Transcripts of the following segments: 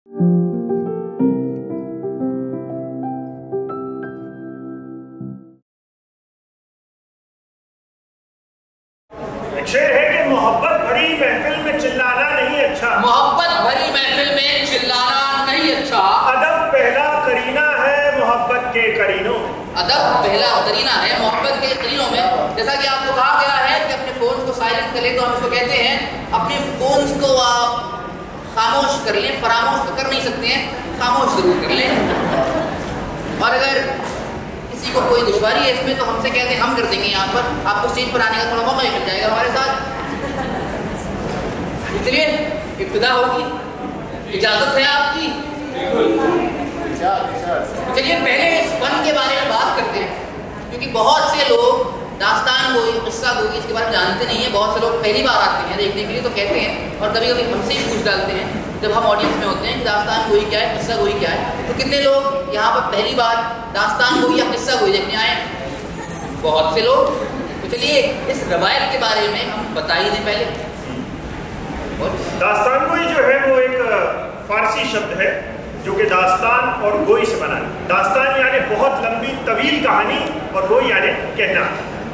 शेर है कि मोहब्बत भरी महफिल में चिल्लाना नहीं अच्छा। मोहब्बत भरी महफिल में चिल्लाना नहीं अच्छा। अदब पहला करीना है मोहब्बत के करीनों में। अदब पहला करीना है मोहब्बत के करीनों में। जैसा कि आपको कहा गया है कि अपने फोन को साइलेंट कर ले, तो हम इसको कहते हैं अपने फोन को आप खामोश कर लें। फरामोश तो कर नहीं सकते हैं, खामोश जरूर कर लें। और अगर किसी को कोई दुश्वारी है इसमें तो हमसे कहते हैं, हम कर देंगे। यहाँ पर आपको स्टेज पर आने का थोड़ा मौका मिल जाएगा हमारे साथ। चलिए इब्तिदा होगी, इजाजत है आपकी। चलिए पहले इस फन के बारे में बात करते हैं, क्योंकि बहुत से लोग दास्तान गोई, किस्सा गोई इसके बारे में जानते नहीं है। बहुत से लोग पहली बार आते हैं देखने के लिए तो कहते हैं, और कभी कभी हमसे ही पूछ डालते हैं जब हम ऑडियंस में होते हैं कि दास्तान गोई क्या है, किस्सा गोई क्या है। तो कितने लोग यहाँ पर पहली बार दास्तान गोई या किस्सा गोई देखने आए? बहुत से लोग। तो चलिए इस रवायत के बारे में हम बता ही दें पहले। दास्तान गोई जो है वो एक फारसी शब्द है जो कि दास्तान और गोई से बना है। दास्तान यानी बहुत लंबी तवील कहानी और गोई यानी कहना।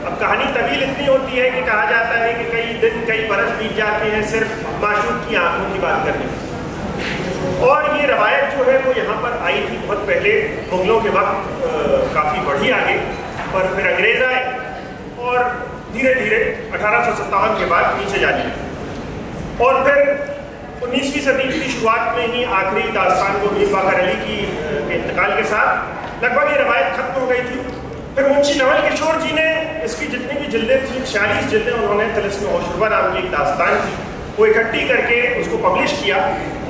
अब कहानी तवील इतनी होती है कि कहा जाता है कि कई दिन कई बरस बीत जाते हैं सिर्फ माशूक की आंखों की बात करने में। और ये रवायत जो है वो यहाँ पर आई थी बहुत पहले, मुगलों के वक्त काफ़ी बढ़ी आगे, पर फिर अंग्रेज आए और धीरे धीरे 1857 के बाद नीचे जाने लगी। और फिर 19वीं सदी की शुरुआत में ही आखिरी दास्तान को मीर बाकर अली के इंतकाल के साथ लगभग ये रवायत खत्म हो गई थी। फिर मुंशी नवल किशोर जी ने इसकी जितनी भी जिल्दें थी, 46 जिल्दें, उन्होंने तिलिस्म होशरुबा नाम की एक दास्तान थी वो इकट्ठी करके उसको पब्लिश किया।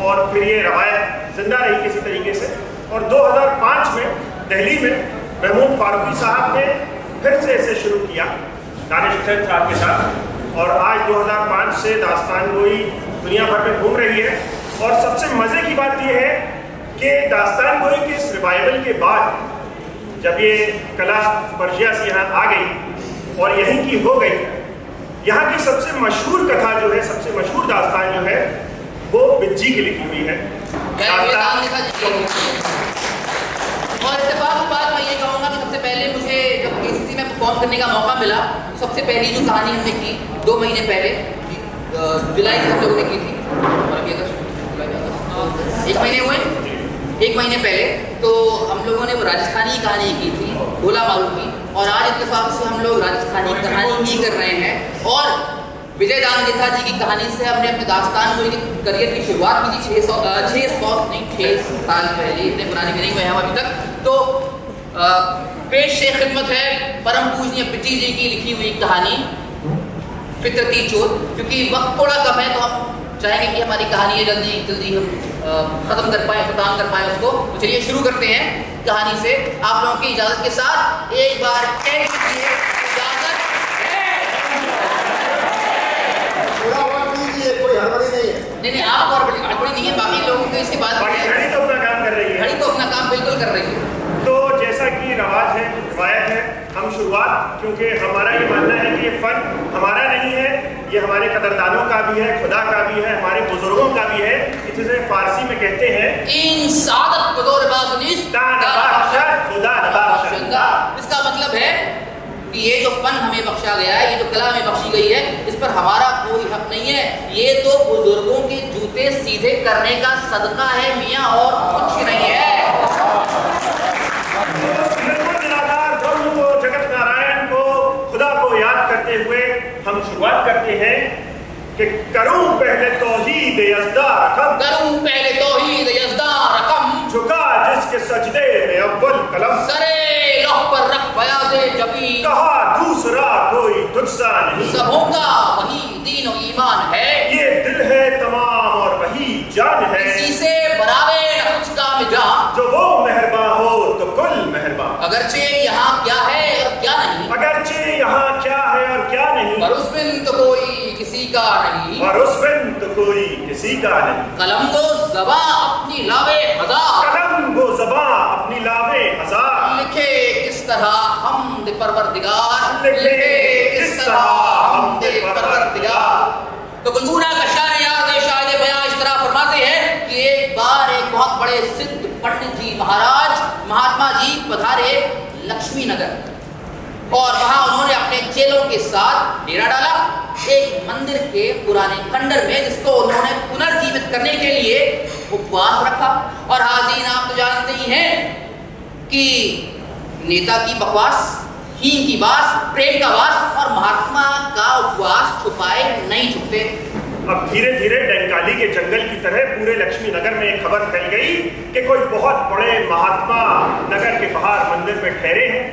और फिर ये रवायत जिंदा रही किसी तरीके से। और 2005 में दिल्ली में महमूद फारूकी साहब ने फिर से इसे शुरू किया दानिश हुसैन साहब के साथ। और आज 2005 से दास्तान गोई दुनिया भर में घूम रही है। और सबसे मज़े की बात यह है कि दास्तान गोई के इस रिवाइवल के बाद जब ये कला पर्शिया से यहाँ आ गई और यहीं की हो गई, यहाँ की सबसे मशहूर कथा जो है, सबसे मशहूर दास्तान जो है वो बिज्जी की लिखी हुई है। और इत्तेफाक की बात मैं ये कहूँगा कि सबसे पहले मुझे जब केसीसी में परफॉर्म करने का मौका मिला, सबसे पहली जो कहानी हमने की 2 महीने पहले जुलाई में हम लोगों ने की थी, और अभी अगस्त 1 महीने हुए, 1 महीने पहले तो हम लोगों ने वो राजस्थानी कहानी की थी भोला मारू की। और आज इत्तेफाक से हम लोग राजस्थानी कहानी ही कर रहे हैं। और विजय दान नेता जी की कहानी से हमने अपने दास्तान गोई के करियर की शुरुआत की थी 6 साल पहले। इतने पुरानी भी नहीं हुए हम अभी तक। तो पेश से खिदमत है परम पूजनीय बिट्टी जी की लिखी हुई कहानी फितरती चोर। क्योंकि वक्त थोड़ा कम है तो हम चाहेंगे कि हमारी कहानी जल्दी जल्दी हम ख़त्म कर पाए, ख़त्म कर पाए उसको। तो चलिए शुरू करते हैं कहानी से आप लोगों की इजाज़त के साथ। एक बार कह दीजिए इजाज़त है। पूरा वक्त दीजिए, कोई हड़बड़ी नहीं है। नहीं, आप और हड़बड़ी नहीं है, बाकी लोगों के इसके बाद घड़ी तो अपना काम कर रही है। घड़ी तो अपना काम बिल्कुल कर रही है। तो जैसा कि रवाज है, रिवायत है, हम शुरुआत, क्योंकि हमारा ये मानना है कि ये फन हमारा नहीं है, ये हमारे कदरदानों का भी है, खुदा का भी है, हमारे बुजुर्गों का भी है। इसे फारसी में कहते हैं इसका मतलब है कि ये जो फन हमें बख्शा गया है, ये जो कला हमें बख्शी गई है, इस पर हमारा कोई हक नहीं है। ये तो बुजुर्गों के जूते सीधे करने का सदका है मियाँ, और कुछ नहीं है। जगत नारायण को, खुदा को याद करते हुए हम शुरुआत करते हैं कि करूं पहले तौहीद यज़दा रकम, करूं पहले तौहीद यज़दा रकम, झुका जिसके सजदे में अव्वल कलम, सरे लौह पर रख बयाज़े जबी, कहा दूसरा कोई तुझसा नहीं, सबों का वही दीन और ईमान है, ये दिल है तमाम और वही जान है, किसी से बरावे न कुछ काम जान, जो वो मेहरबान हो तो कुल मेहरबान, अगरचे यहाँ क्या है और क्या नहीं, अगरचे यहाँ क्या है और क्या नहीं, पर उस बिन तो कोई किसी का नहीं, और उस बिन तो कोई किसी का नहीं, कलम को ज़बां अपनी लावे हजार, कलम को ज़बां अपनी लावे हजार, लिखे किस तरह हमद परवरदिगार, लिखे किस तरह हमद परवरदिगार। तो गुलगुना का शायर यार शायद बयां इस तरह फरमाते हैं कि एक बार एक महाराज महात्मा जी पधारे लक्ष्मी नगर और वहां उन्होंने अपने चेलों के साथ डेरा डाला एक मंदिर के पुराने खंडर में, जिसको उन्होंने पुनर्जीवित करने के लिए उपवास रखा। और हाज़रीन, आप तो जानते ही हैं कि नेता की बकवास, हीन की बात, प्रेम का वास और महात्मा का उपवास छुपाए नहीं छुपते। अब धीरे धीरे डंकाली के जंगल की तरह पूरे लक्ष्मी नगर में एक खबर फैल गई कि कोई बहुत बड़े महात्मा नगर के बाहर मंदिर में ठहरे हैं।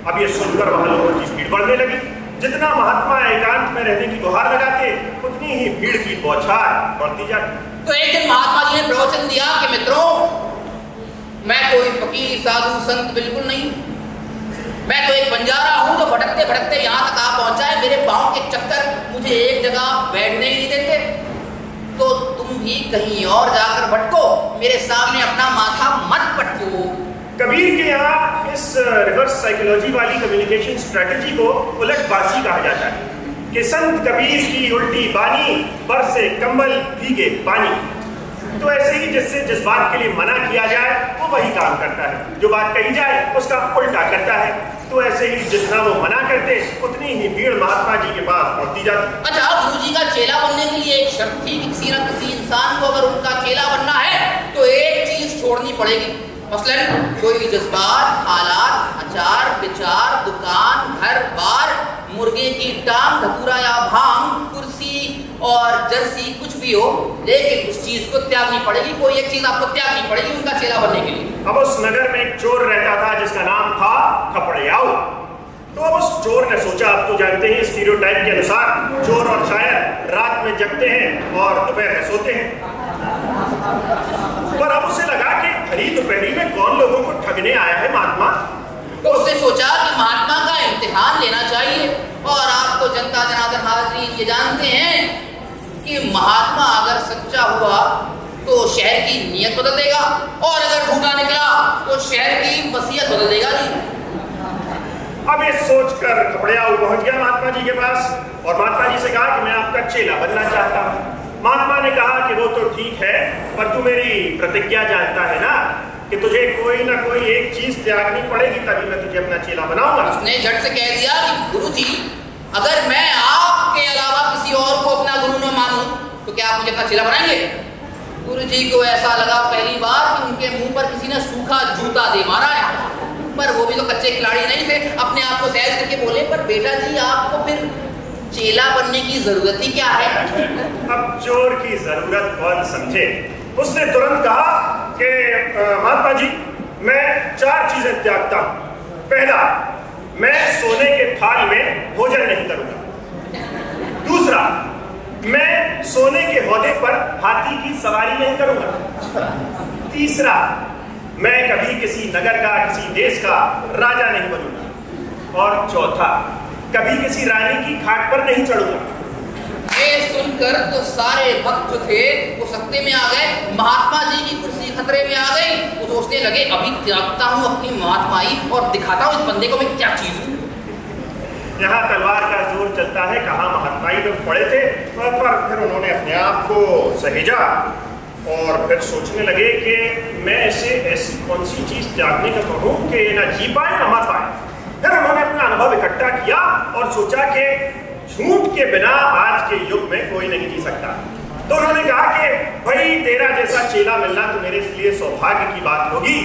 अब ये सुनकर वहां लोगों की भीड़ बढ़ने लगी। जितना महात्मा एकांत में रहने की गुहार लगाते, उतनी ही भीड़ की बौछार बढ़ती जाती। तो एक दिन महात्मा जी ने प्रवचन दिया कि मित्रों, मैं कोई फकीर साधु संत बिल्कुल नहीं, मैं तो एक बंजारा हूं जो भटकते भटकते यहाँ तक आ पहुंचा है। मेरे पांव के चक्कर मुझे एक जगह बैठने ही नहीं देते, तो तुम भी कहीं और जाकर भटको, मेरे सामने अपना माथा मत पटको। कबीर के यहाँ इस रिवर्स साइकोलॉजी वाली कम्युनिकेशन स्ट्रेटजी को उलटबाजी कहा जाता है कि संत कबीर की उल्टी बानी, बरसे कंबल भीगे पानी। तो ऐसे ही जिससे जिस बात के लिए मना किया जाए वो वही काम करता है, जो बात कही जाए उसका उल्टा करता है। तो ऐसे ही जितना वो मना करते, उतनी ही भीड़ महात्मा जी के पास पहुंचती जाती। अच्छा, गुरु जी का चेला बनने के लिए एक शर्त थी कि किसी न किसी इंसान को अगर उनका चेला बनना है तो एक चीज छोड़नी पड़ेगी। मसलन कोई जज्बात, हालात, आचार विचार, दुकान, घर बार, मुर्गे की टांग, धतूरा या भांग, कुर्सी और जर्सी, कुछ भी हो, लेकिन उस चीज को त्यागनी पड़ेगी। कोई एक चीज आपको त्यागनी पड़ेगी उनका चेला बनने के लिए। अब उस नगर में एक चोर रहता था जिसका नाम था खपड़ियाऊ। तो अब उस चोर ने सोचा, आप तो जानते हैं स्टीरियोटाइप के अनुसार चोर और शायर रात में जगते हैं और दोपहर में सोते हैं। पर अब उसे लगा कि भरी दोपहरी में कौन लोगों को ठगने आया है महात्मा। तो उसने सोचा कि महात्मा का इम्तिहान लेना चाहिए। और आप तो जनता जनार्दन हाज़रीन ये जानते हैं कि महात्मा अगर सच्चा हुआ तो शहर की नीयत बदल देगा, और अगर झूठा निकला तो शहर की वसीयत बदल देगा जी। अब ये सोचकर खपड़ियाऊ पहुंच गया महात्मा जी के पास और महात्मा जी से कहा कि मैं आपका चेला बनना चाहता हूँ। महात्मा ने कहा कि वो तो ठीक है, पर तू मेरी प्रतिज्ञा जानता है ना कि तुझे कोई ना कोई एक चीज त्यागनी पड़ेगी, तभी मैं तुझे अपना चेला बनाऊंगा। उसने झट से कह दिया कि गुरु जी, अगर मैं आपके अलावा किसी और को अपना गुरु न मानूं तो क्या आप मुझे अपना चेला बनाएंगे? गुरु जी को ऐसा लगा पहली बार कि उनके मुंह पर किसी ने सूखा जूता दे मारा है। पर वो भी तो कच्चे खिलाड़ी नहीं थे, अपने आप को सहज करके बोले, पर बेटा जी आपको फिर चेला बनने की जरूरत ही क्या है? अब चोर की जरूरत कौन समझे। उसने तुरंत कहा कि महात्मा जी, मैं 4 चीजें त्यागता हूं। पहला, मैं सोने के थाल में भोजन नहीं करूंगा। दूसरा, मैं सोने के हौदे पर हाथी की सवारी नहीं करूंगा। तीसरा, मैं कभी किसी नगर का, किसी देश का राजा नहीं बनूंगा। और चौथा, कभी किसी रानी की खाट पर नहीं चढ़ूंगा। ये सुनकर तो सारे भक्त जो थे वो सत्ते में आ गए, महात्मा जी की कुर्सी खतरे में आ गई। वो सोचने लगे, अभी त्यागता हूँ अपनी महात्माई और दिखाता हूँ इस बंदे को मैं क्या चीज हूँ। यहाँ तलवार का जोर चलता है, कहाँ महात्माई लोग पड़े थे। पर फिर उन्होंने अपने आप को सहेजा और फिर सोचने लगे कि मैं इसे ऐसी कौन सी चीज त्यागने का कहूँ कि ना जी पाए ना मर पाए। फिर उन्होंने अपना अनुभव इकट्ठा किया और सोचा कि झूठ के बिना आज के युग में कोई नहीं जी सकता। तो उन्होंने कहा कि भाई, तेरा जैसा चेला मिलना तो मेरे लिए सौभाग्य की बात होगी,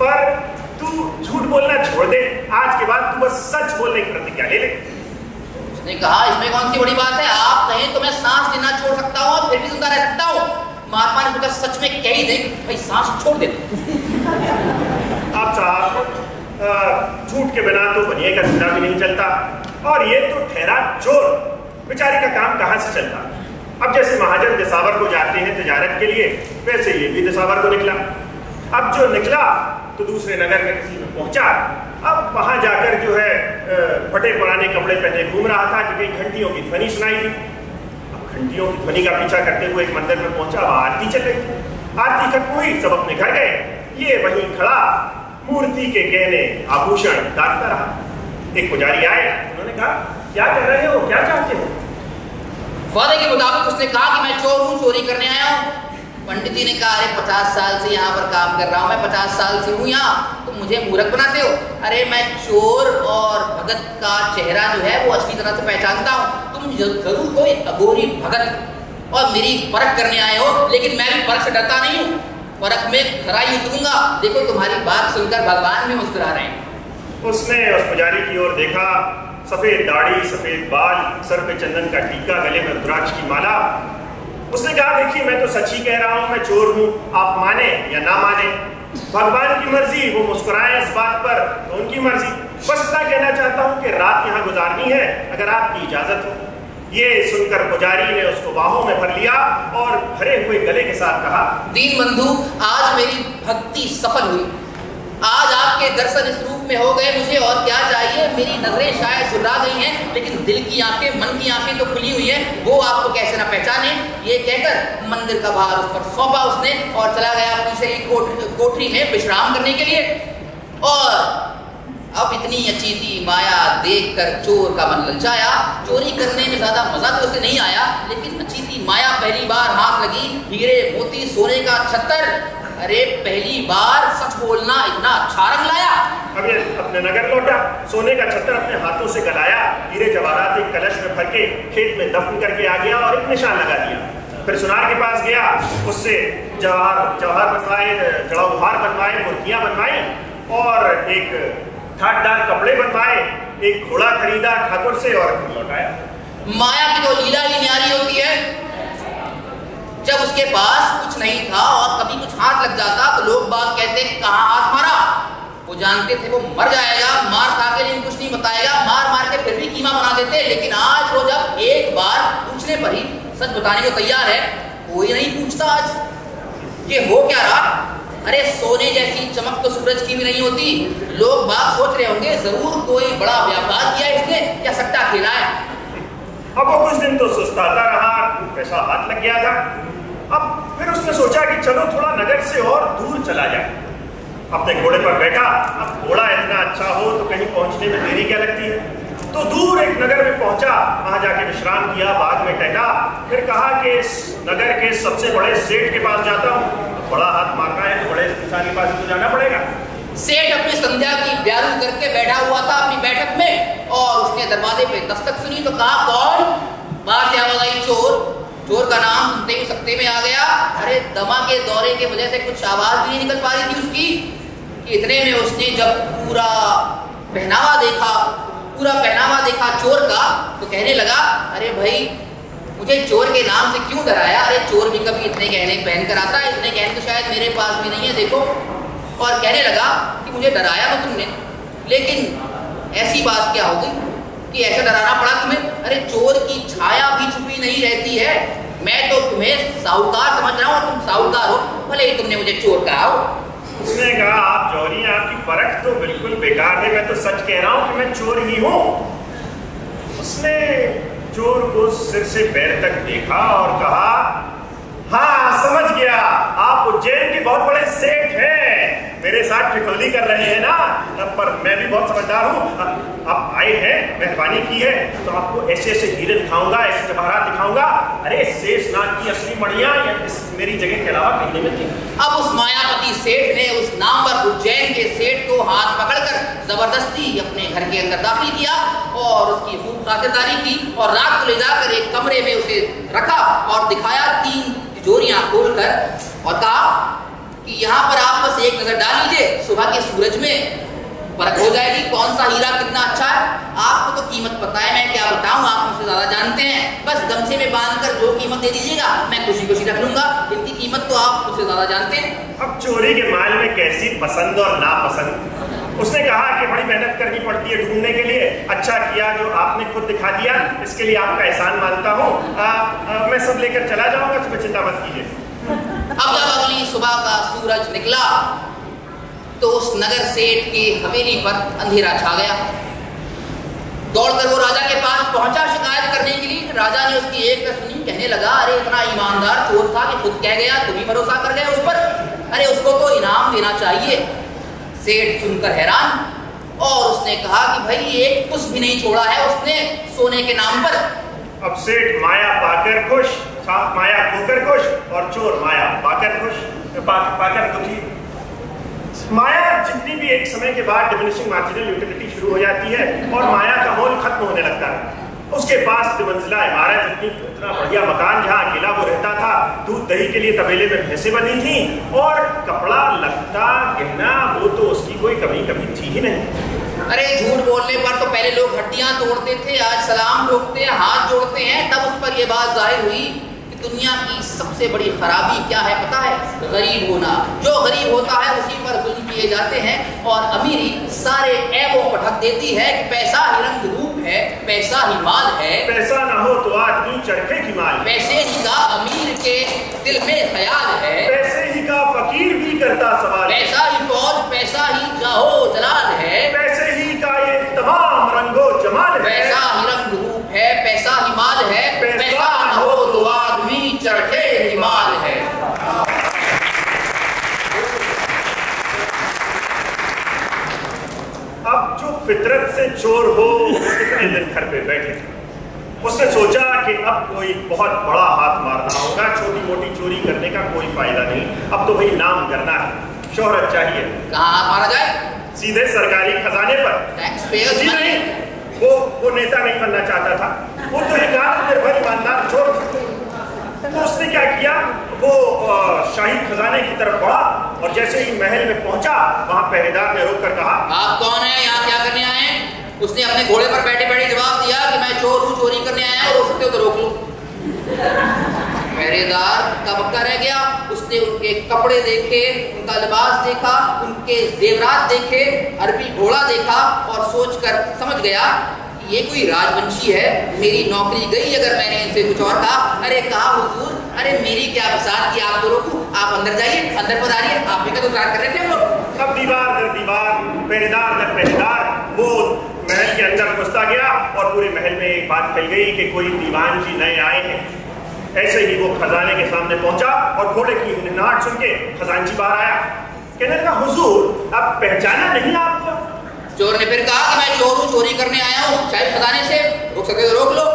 पर तू झूठ बोलना छोड़ दे। आज के बाद तू बस सच बोलने की प्रतिज्ञा ले ले। उसने कहा, इसमें कौन सी बड़ी बात है, आप कहें तो मैं सांस लेना छोड़ सकता हूँ और फिर भी जिंदा रह सकता हूँ। महात्मा ने सोचा सच में कह ही दे, भाई सांस छोड़ दे। आप साहब, झूठ के बिना तो बनिए का जिंदा भी नहीं चलता, और ये तो ठहरा चोर, बेचारे का काम कहाँ से चलता। अब जैसे महाजन दिसावर को जाते हैं तिजारत के लिए, वैसे ये भी दिसावर को निकला। अब जो निकला तो दूसरे नगर में किसी में पहुंचा। अब वहां जाकर जो है फटे पुराने कपड़े पहने घूम रहा था कि कहीं घंटियों की ध्वनि सुनाई दी। अब घंटियों की ध्वनि का पीछा करते हुए एक मंदिर में पहुंचा, वहां आरती चल रही थी। आरती खत्म हुई, सब अपने घर गए। ये वहीं खड़ा मूर्ति के गहने आभूषण दागता रहा। एक पुजारी आए, उन्होंने कहा, क्या कर रहे हो, क्या चाहते हो? वादे के मुताबिक उसने कहा कि मैं चोर हूँ, चोरी करने आया हूँ। पंडित जी ने कहा, अरे 50 साल से यहाँ पर काम कर रहा हूँ, मैं 50 साल से हूँ यहाँ, तुम मुझे मूर्ख बनाते हो। अरे मैं चोर और भगत का चेहरा जो है वो अच्छी तरह से पहचानता हूँ, तुम जरूर कोई अघोरी भगत और मेरी परख करने आए हो, लेकिन मैं भी परख से डरता नहीं हूँ, परख में खराई उतरूंगा। देखो तुम्हारी बात सुनकर भगवान भी मुस्कुरा रहे हैं। उसने उस पुजारी की ओर देखा, सफेद दाढ़ी, सफेद बाल, सर पे चंदन का टीका, गले में रुद्राक्ष की माला। उसने कहा, देखिए मैं तो सच ही कह रहा हूँ, मैं चोर हूँ, आप माने या ना माने, भगवान की मर्जी। वो मुस्कुराए इस बात पर तो उनकी मर्जी। बस इतना कहना चाहता हूँ कि रात यहाँ गुजारनी है, अगर आपकी इजाजत हो। ये सुनकर पुजारी ने उसको बाहों में भर लिया और भरे हुए गले के साथ कहा, दीन बंधु, आज मेरी भक्ति सफल हुई, आज आपके दर्शन इस रूप में हो गए, मुझे और क्या चाहिए। मेरी नजरें शायद झुर्रा गई हैं, लेकिन दिल की आंखें, मन की आंखें तो खुली हुई हैं, वो आपको कैसे ना पहचाने। ये कहकर मंदिर का भार उस पर सौंपा उसने और चला गया अपनी से कोठरी में विश्राम करने के लिए। और अब इतनी अचीती माया देखकर चोर का मन ललचाया। चोरी करने में ज्यादा मजा तो उसे नहीं आया, लेकिन अचीती माया पहली बार हाथ लगी, हीरे मोती सोने का छत्तर। अरे पहली बार सच बोलना इतना अच्छा रंग लाया। अब ये अपने नगर लौटा, सोने का छत्तर अपने हाथों से गलाया, हीरे जवाहरात एक कलश में भर के खेत में दफन करके आ गया और एक निशान लगा दिया। फिर सुनार के पास गया, उससे जवाहर बनवाए, जड़ाउहार बनवाए, मूर्तियां बनवाई और एक ठाटदार कपड़े बनवाए, एक घोड़ा खरीदा ठाकुर से और लौटाया। माया की तो लीला ही न्यारी होती है। जब उसके पास कुछ नहीं था और कभी कुछ हाथ लग जाता तो लोग बात कहते कहाँ हाथ मारा। वो जानते थे वो मर जाएगा, मार खा के लेकिन कुछ नहीं बताएगा, मार मार के फिर भी कीमा बना देते। लेकिन आज वो जब एक बार पूछने पर ही सच बताने को तैयार है, कोई नहीं पूछता आज ये हो क्या रहा। अरे सोने जैसी चमक तो सूरज की भी नहीं होती। लोग बात सोच रहे होंगे जरूर कोई बड़ा व्यापार किया इसने या सट्टा खेला है। अब वो कुछ दिन तो सुस्ताता रहा, पैसा हाथ लग गया था। अब फिर उसने सोचा कि चलो थोड़ा नगर से और दूर चला जाए। अपने घोड़े पर बैठा, अब घोड़ा इतना अच्छा हो तो कहीं पहुंचने में देरी क्या लगती है। तो दूर एक नगर में पहुंचा, वहां जाके विश्राम किया, बाग में टहला। फिर कहा कि इस नगर के सबसे बड़े सेठ के पास जाता हूँ। बड़ा हाथ मारना है तो बड़े इंसान के पास तो जाना पड़ेगा। सेठ अपनी संध्या की ब्यारू करके बैठा हुआ था अपनी बैठक में और उसने दरवाजे पे दस्तक सुनी तो कहा, कौन? बाहर से आवाज आई, चोर। चोर का नाम सुनते ही सकते में आ गया। अरे दमा के दौरे की वजह से कुछ आवाज भी नहीं निकल पा रही थी उसकी। इतने में उसने जब पूरा पहनावा देखा चोर का तो कहने लगा, अरे भाई मुझे चोर के नाम से क्यों डराया? अरे चोर भी कभी इतने गहने पहन कर आता है, इतने गहने तो शायद मेरे पास भी नहीं है, देखो। और कहने लगा कि मुझे डराया तो तुमने, लेकिन ऐसी बात क्या हो गई कि ऐसा डराना पड़ा तुम्हें? अरे चोर की छाया भी छुपी नहीं रहती है। मैं तो तुम्हें साहूकार समझ रहा हूँ और तुम साहूकार हो, भले ही तुमने मुझे चोर कहा हो। उसने कहा, आप चोरी हैं, आपकी परख तो बिल्कुल बेकार है, मैं तो सच कह रहा हूँ कि मैं चोर ही हूँ। उसने चोर को सिर से पैर तक देखा और कहा, हाँ समझ गया, आप उज्जैन के बहुत बड़े सेठ हैं, मेरे साथ ठिठोली कर रहे हैं ना। पर मैं भी बहुत समझदार हूँ। आप आए हैं, मेहरबानी की है तो आपको ऐसे ऐसे हीरे दिखाऊंगा, ऐसे जवाहरात दिखाऊंगा। अरे शेषनाग की असली मणियां मेरी जगह के अलावा कहीं नहीं मिलती। अब उस मायावती सेठ ने उस नामवर उज्जैन के सेठ को हाथ पकड़कर जबरदस्ती अपने घर के अंदर दाखिल किया और उसकी खूब खातिरदारी की और रात को ले जाकर एक कमरे में उसे रखा और दिखाया 3 तिजोरियां खोलकर और कहा कि यहाँ पर आप बस एक नजर डाल लीजिए, सुबह के सूरज में परख हो जाएगी कौन सा हीरा कितना अच्छा है। आपको तो कीमत पता है, मैं क्या बताऊं, आप मुझसे ज्यादा जानते हैं। बस गमछे में बांधकर जो कीमत दे दीजिएगा मैं खुशी खुशी रख लूंगा, इनकी कीमत तो आप मुझसे ज्यादा जानते हैं। अब चोरी के माल में कैसी पसंद और नापसंद। उसने कहा कि बड़ी मेहनत करनी पड़ती है ढूंढने के लिए, अच्छा किया जो आपने खुद दिखा दिया, इसके लिए आपका एहसान मानता हूँ। मैं सब लेकर चला जाऊंगा, उसमें चिंता मत कीजिए। अब जब अगली सुबह का सूरज निकला तो उस नगर सेठ की हवेली पर अंधेरा छा गया। दौड़कर वो राजा के पास पहुंचा शिकायत करने के लिए। राजा ने उसकी एक न सुनी, कहने लगा, अरे इतना ईमानदार चोर था कि खुद कह गया, तुम ही भरोसा कर गए उस पर, अरे उसको तो इनाम देना चाहिए। सेठ सुनकर हैरान और उसने कहा कि भाई एक कुछ भी नहीं छोड़ा है उसने सोने के नाम पर। अब सेठ माया पाकर खुश, माया खोकर खुश और चोर माया पाकर खुश पाकर दुखी। माया जितनी भी एक समय के बाद डिमिनिशिंग मार्जिनल यूटिलिटी शुरू हो जाती है और माया का मोल खत्म होने लगता है। उसके पास तिमंजिला इमारत, इतना बढ़िया मकान जहाँ अकेला वो रहता था, दूध दही के लिए तबेले में भैंसें बनी थी और कपड़ा लगता गहना वो तो उसकी कोई कमी थी ही नहीं। अरे झूठ बोलने पर तो पहले लोग हड्डियां तोड़ते थे, आज सलाम ठोकते हैं, हाथ जोड़ते हैं। तब उस पर यह बात जाहिर हुई कि दुनिया की सबसे बड़ी खराबी क्या है पता है? गरीब होना। जो गरीब होता है उसी पर जुल्म किए जाते हैं और अमीरी सारे ऐबों को ढक देती है कि पैसा ही रंग रूप है, पैसा ही माल है। पैसा ना हो तो आदमी चरखे की माल। पैसे ही का अमीर के दिल में ख्याल है, पैसे ही का फकीर भी करता सवाल। पैसा ही फौज, पैसा ही जाहो जलाल है, पैसे ही का ये तमाम रंगो जमाल है। पैसा ही रंग रूप है, पैसा ही माल है, पैसा ना हो तो आदमी चरखे ही माल है। अब जो फितरत से चोर हो कितने दिन घर पे बैठे, उसने सोचा कि अब कोई बहुत बड़ा हाथ मारना होगा, छोटी मोटी चोरी करने का कोई फायदा नहीं, अब तो भाई नाम करना है, शोहरत चाहिए। कहाँ हाथ मारा जाए? सीधे सरकारी खजाने पर। Taxpayers money. वो नेता नहीं बनना चाहता था, वो तो एक आत्मनिर्भर ईमानदार चोर था। तो उसने क्या किया, वो शाही खजाने की तरफ बढ़ा और जैसे ही महल में पहुंचा वहां पहरेदार ने रोककर कहा, आप कौन है, यहाँ क्या करने आए हैं? उसने अपने घोड़े पर बैठे बैठे जवाब दिया कि मैं चोर हूँ, चोरी करने आया हूँ, रोक सकते हो तो रोक लो। पहरेदार का बक्का रह गया। उसने उनके कपड़े देखे, उनका लिबास देखा, उनके जेवरात देखे, अरबी घोड़ा देखा और सोचकर समझ गया ये कोई राजवंशी है, मेरी नौकरी गई अगर मैंने इनसे कुछ और कहा। अरे कहा हुजूर, अरे मेरी क्या बसात की आपको रोकूं, आप अंदर जाइए, अंदर पधारिए, आप भी तो कर रहे थे हम लोग। अब दीवार दर दीवार, पहरेदार दर पहरेदार वो महल के अंदर घुसता गया और पूरे महल में एक बात फैल गई कि कोई दीवान जी नए आए हैं। ऐसे ही वो खजाने के सामने पहुंचा और घोड़े की हिनहाट सुन के खजानची बाहर आया, कहने लगा हुजूर अब पहचाना नहीं आपको? चोर ने फिर कहा कि मैं चोर हूँ, चोरी करने आया हूँ, शायद खजाने से, रोक सकते तो रोक लो।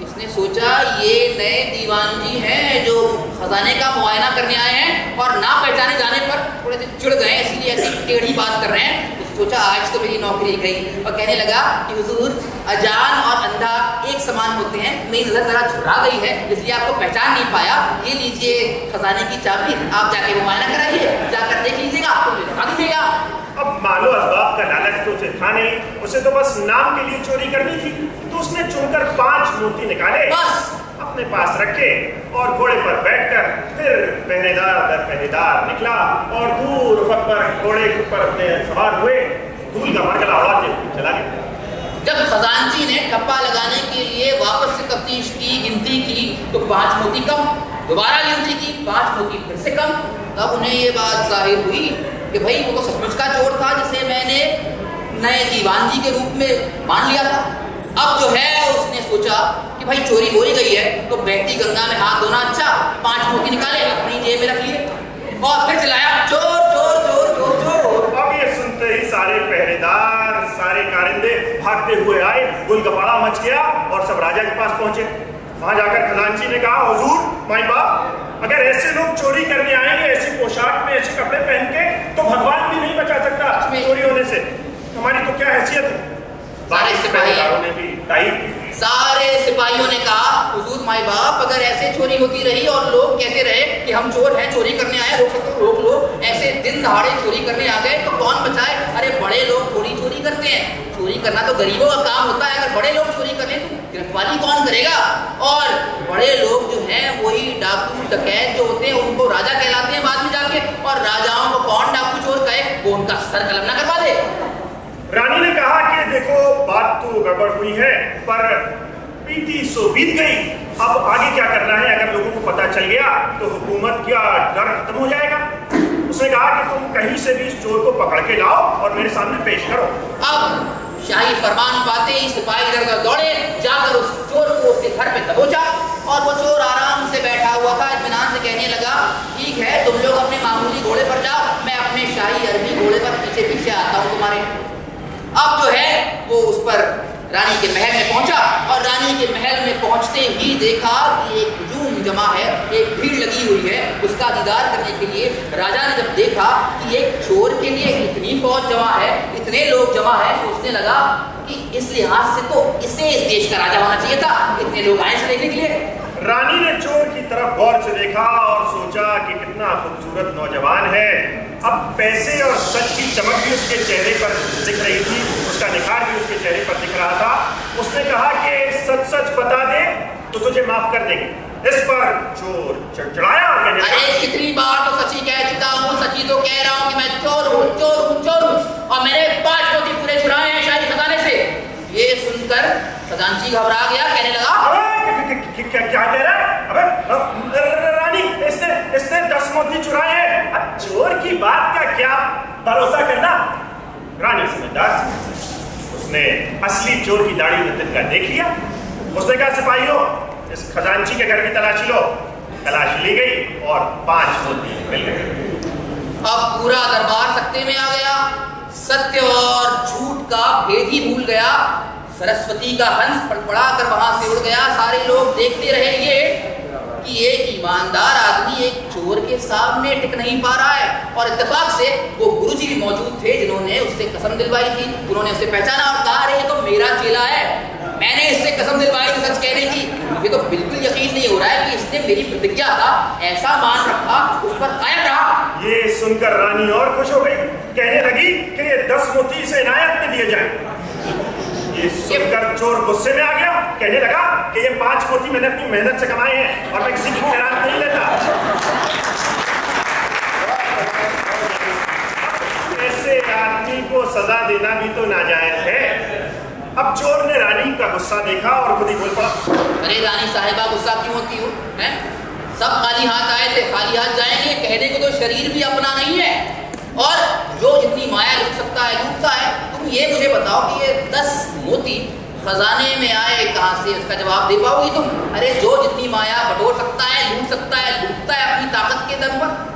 इसने सोचा ये नए दीवान जी हैं जो खजाने का मुआयना करने आए हैं और ना पहचाने जाने पर थोड़े से चिढ़ गए, इसलिए ऐसी टेढ़ी बात कर रहे हैं। सोचा आज तो मेरी नौकरी गई और कहने लगा कि हुजूर अजान और अंधा एक समान होते हैं, मेरी नजर जरा झुरा गई है इसलिए आपको पहचान नहीं पाया। ये लीजिए खजाने की चाबी, आप जाके मुआयना कराइए, जाकर देख लीजिएगा, आपको दिखा दीजिएगा। अब मालो असबाब का लालच तो उसे था नहीं, उसे तो बस नाम के लिए चोरी करनी थी। तो उसने चुनकर 5 मोती निकाले, बस अपने पास रखे और घोड़े पर बैठकर फिर पहरेदार दर पहरेदार निकला और दूर उफक पर घोड़े पर अपने सवार हुए, धूल का मरकला उड़ाते चला गया। जब खजानची ने ठप्पा लगाने के लिए वापस से तफ्तीश की, गिनती की तो 5 मोती कम, दोबारा गिनती की 5 मोती फिर से कम। तब उन्हें ये बात जाहिर हुई कि भाई वो तो सचमुच का चोर था जिसे मैंने नए दीवान जी के रूप में मान लिया था। अब जो है उसने सोचा कि भाई चोरी हो ही गई है तो बहती गंगा में हाथ धोना अच्छा, 5 मोती निकाले अपनी जेब में रख लिए और फिर चलाया चोर चोर चोर चोर चोर। अब ये सुनते ही सारे पहरेदार, सारे कारिंदे भागते हुए आए, गुलगबाड़ा मच गया और सब राजा के पास पहुंचे। वहां जाकर खजानची ने कहा हुजूर माई बाप, अगर ऐसे लोग चोरी करने आएंगे ऐसी पोशाक में, ऐसे कपड़े पहन के, तो भगवान भी नहीं बचा सकता चोरी होने से, हमारी तो क्या हैसियत है। सारे सिपाहियों ने कहा हुजूर माई बाप, अगर ऐसे चोरी होती रही और लोग कहते रहे कि हम चोर हैं, चोरी करने आए, रोक सकते रोक लो, ऐसे दिन दहाड़े चोरी करने आ गए तो कौन बचाए? अरे बड़े लोग थोड़ी चोरी करते हैं, चोरी करना तो गरीबों का काम होता है, अगर बड़े लोग चोरी करें तो गिरफ्तारी कौन करेगा? और बड़े लोग जो हैं वही डाकू डकैत जो होते हैं उनको राजा कहलाते हैं बाद में जाके, और राजाओं को कौन डाकू चोर कहे वो उनका सर कलम ना करवा दे। रानी ने कहा कि देखो बात तो गड़बड़ हुई है पर बीती सो बीत गई, अब आगे क्या करना है? अगर लोगों को पता चल गया तो हुकूमत का डर खत्म हो जाएगा। उसने कहा कि तुम कहीं से भी इस चोर को पकड़ के लाओ और मेरे सामने पेश करो। अब शाही फरमान पाते ही सिपाही इधर दौड़े, जाकर उस चोर को उसके घर पे दबोचा और वो चोर आराम से बैठा हुआ था, इत्मीनान से कहने लगा ठीक है तुम लोग अपने मामूली घोड़े पर जाओ, मैं अपने शाही अरबी घोड़े पर पीछे पीछे आता हूँ तुम्हारे। अब जो है वो उस पर रानी के महल में पहुंचा और रानी के महल में पहुंचते ही देखा कि एक हुजूम जमा है, एक भीड़ लगी हुई है उसका दीदार करने के लिए। राजा ने जब देखा कि एक चोर के लिए इतनी फौज जमा है, इतने लोग जमा है, सोचने लगा कि इस लिहाज से तो इसे इस देश का राजा होना चाहिए था, इतने लोग आए इसे देखने के लिए। रानी ने चोर की तरफ गौर से देखा और सोचा कि कितना खूबसूरत नौजवान है। अब पैसे और सच की चमक भी उसके चेहरे पर दिख रही थी, उसका निखार भी उसके चेहरे पर दिख रहा था। उसने कहा कि सच सच बता दे तो तुझे माफ कर देंगे। इस पर चोर चिड़चिड़ाया और कहने लगा, अरे कितनी बार तो सच ही कह चुका हूँ, सच ही तो कह रहा हूँ कि मैं चोर हूँ, चोर हूँ, चोर हूँ, और मैंने 5 मोती पूरे चुराए हैं शाही खजाने से। ये सुनकर खजांची घबरा गया, कहने लगा, क्या कह रहा है? अबे रानी, इसने 10 मोती चुराए हैं। अब चोर की बात का क्या भरोसा करना। रानी समझदार, उसने असली चोर की दाढ़ी में तिनका देख लिया। उसने कहा, सिपाहियों, इस खजांची के घर की तलाशी लो। तलाशी ली गई और 5 मोती मिल गए। अब पूरा दरबार सकते में आ गया, सत्य और झूठ का भेद ही भूल गया। सरस्वती का हंस फड़फड़ा कर वहां से उड़ गया। सारे लोग देखते रहे ये कि एक ईमानदार आदमी एक चोर के सामने टिक नहीं पा रहा है। और इत्तेफाक से वो गुरुजी भी मौजूद थे जिन्होंने उससे कसम दिलवाई थी। उन्होंने उसे पहचाना और कहा, अरे ये तो मेरा चेला है, मैंने इससे कसम दिलवाई थी सच कहने की। मुझे तो बिल्कुल यकीन नहीं हो रहा है कि इसने मेरी प्रतिज्ञा का ऐसा मान रखा, उस पर कायम रहा। ये सुनकर रानी और खुश हो गई, कहने लगी कि ये 10 मोती से इनायत में दिए जाए। ये सुनकर चोर गुस्से में आ गया, कहने लगा कि ये 5 मोती मैंने अपनी मेहनत से कमाए हैं और मैं किसी की खैरात नहीं लेता। ऐसे आदमी को सजा देना भी तो नाजायज है। अब चोर ने रानी का गुस्सा देखा और खुद ही बोल पड़ा, अरे रानी साहिबा, गुस्सा क्यों होती हो? हैं? सब खाली हाथ आए थे, खाली हाथ जाएंगे। कहने को तो शरीर भी अपना नहीं है, और जो जितनी माया लूट सकता है लूटता है। तुम ये मुझे बताओ कि ये 10 मोती खजाने में आए कहाँ से, उसका जवाब दे पाओगी तुम? अरे जो जितनी माया बटोर सकता है, लूट सकता है, लूटता है अपनी ताकत के दम पर।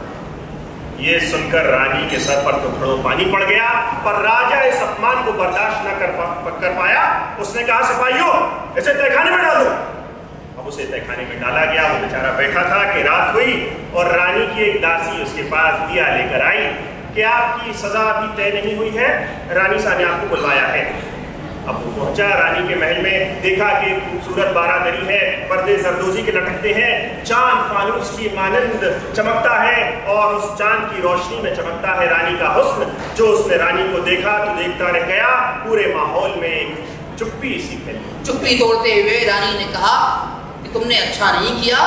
ये सुनकर रानी के सर पर तो थोड़ा पानी पड़ गया, पर राजा इस अपमान को बर्दाश्त न कर पाया। उसने कहा, सिपाहियों, इसे तहखाने में डाल दो। अब उसे तहखाने में डाला गया। वो बेचारा बैठा था कि रात हुई और रानी की एक दासी उसके पास दिया लेकर आई कि आपकी सजा अभी तय नहीं हुई है, रानी साहब ने आपको बुलवाया है। अब वो पहुंचा रानी के महल में, देखा कि खूबसूरत बारादरी है, पर्दे जरदोजी के लटकते हैं, चांद फानूस की मानंद चमकता है और उस चांद की रोशनी में चमकता है रानी का हुस्न। जो उसने रानी को देखा तो देखता रह गया। पूरे माहौल में चुप्पी सी फैली। चुप्पी तोड़ते हुए रानी ने कहा कि तुमने अच्छा नहीं किया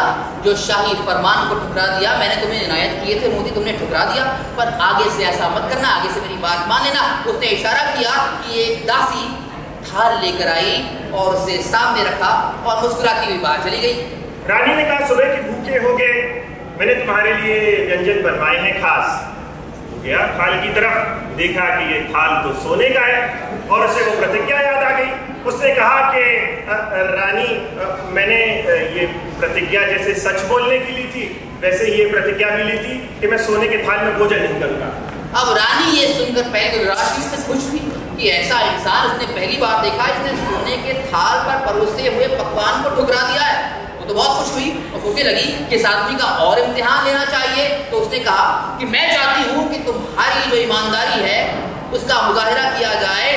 जो शाही फरमान को ठुकरा दिया। मैंने तुम्हें इनायत किए थे मोती, तुमने ठुकरा दिया, पर आगे से ऐसा मत करना, आगे से मेरी बात मान लेना। उसने इशारा किया कि एक दासी थाल लेकर आई और उसे सामने रखा और मुस्कुराती हुई बाहर चली गई। रानी ने कहा, सुबह के भूखे हो गए, मैंने तुम्हारे लिए व्यंजन बनवाए हैं खास। गया थाल की तरफ, देखा कि ये थाल तो सोने का है और उसे वो प्रतिज्ञा याद आ गई। उसने कहा कि रानी, मैंने ये प्रतिज्ञा जैसे सच बोलने की ली थी, वैसे ये प्रतिज्ञा भी ली थी कि मैं सोने के थाल में भोजन नहीं करूंगा। अब रानी ये सुनकर पहले तो राशि से खुश हुई कि ऐसा इंसान उसने पहली बार देखा जिसने सोने के थाल पर परोसे हुए पकवान को ठुकरा दिया है। वो तो बहुत खुश हुई और सोचने लगी कि इस आदमी का और इम्तिहान लेना चाहिए। तो उसने कहा कि मैं चाहती हूँ कि तुम्हारी जो ईमानदारी है उसका मुजाहिरा किया जाए